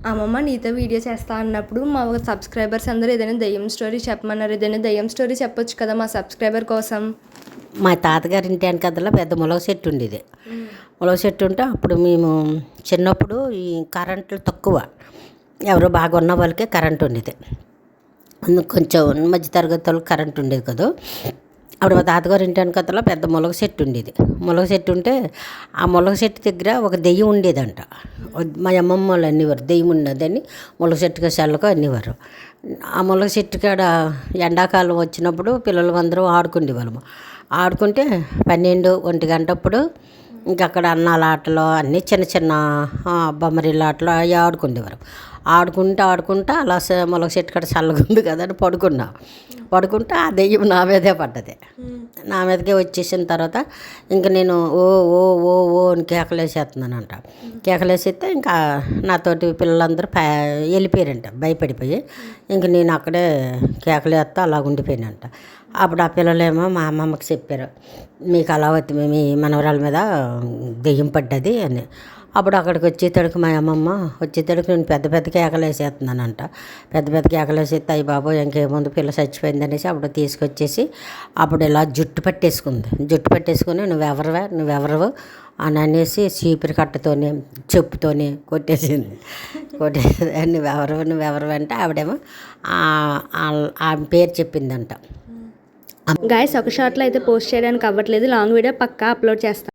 అమ్మమ్మ నీతో వీడియో చేస్తా అన్నప్పుడు మా సబ్స్క్రైబర్స్ అందరూ ఏదైనా దెయ్యం స్టోరీ చెప్పమన్నారు. ఏదైనా దెయ్యం స్టోరీ చెప్పొచ్చు కదా మా సబ్స్క్రైబర్ కోసం. మా తాతగారి ఇంటి వెనకాల పెద్ద ములగ చెట్టు ఉండేది. ములగ చెట్టు ఉంటే అప్పుడు మేము చిన్నప్పుడు ఈ కరెంట్లు తక్కువ, ఎవరో బాగా ఉన్న వాళ్ళకే కరెంట్ ఉండేది. అందుకు కొంచెం మధ్య తరగతి వాళ్ళకి కరెంట్ ఉండేది కదా. అప్పుడు మా తాతగారి ఇంటి వెనకాల పెద్ద ములగ చెట్టు ఉండేది. ములగ చెట్టు ఉంటే ఆ ములగ చెట్టు దగ్గర ఒక దెయ్యం ఉండేదంట. మా అమ్మమ్మ వాళ్ళు అనేవారు దెయ్యం ఉన్నదని, ములగ చెట్టుగా చల్లకో అనేవారు. ఆ ములగ చెట్టు కాడ ఎండాకాలం వచ్చినప్పుడు పిల్లలు అందరూ ఆడుకునేవాళ్ళము. ఆడుకుంటే 12, 1 గంటప్పుడు ఇంక అక్కడ అన్నాల ఆటలు అన్నీ చిన్న చిన్న బొమ్మరిల్లు ఆటలు అవి ఆడుకునేవారు. ఆడుకుంటా అలా ములగ చెట్టు కాడ చల్లగా ఉంది కదా అని పడుకుంటే ఆ దెయ్యం నా మీదే పడ్డది. నా మీదకే వచ్చేసిన తర్వాత ఇంక నేను ఓ ఓ ఓ ఓ అని కేకలేసేస్తున్నానంట. కేకలేసేస్తే ఇంకా నాతోటి పిల్లలందరూ వెళ్ళిపోయారంట భయపడిపోయి. ఇంక నేను అక్కడే కేకలేస్తా అలా ఉండిపోయానంట. అప్పుడు ఆ పిల్లలేమో మా అమ్మమ్మకి చెప్పారు, మీకు అలా మీ మనవరాల మీద దెయ్యం పడ్డది అని. అప్పుడు అక్కడికి వచ్చేతడికి మా అమ్మమ్మ వచ్చేతడికి నేను పెద్ద కేకలేసేస్తున్నానంట. పెద్ద కేకలేసేస్తే అయ్యి బాబోయ్ ఇంకేముంది పిల్ల చచ్చిపోయింది అనేసి అప్పుడు తీసుకొచ్చేసి అప్పుడు ఇలా జుట్టు పట్టేసుకొని నువ్వెవరవు అని అనేసి చీపిరి కట్టతోని చెప్పుతోని కొట్టేసింది. నువ్వెవరవు అంటే ఆవిడేమో ఆమె పేరు చెప్పిందంట. గాయస్ ఒక షార్ట్లో అయితే పోస్ట్ చేయడానికి అవ్వట్లేదు, లాంగ్ వీడియో పక్కా అప్లోడ్ చేస్తాను.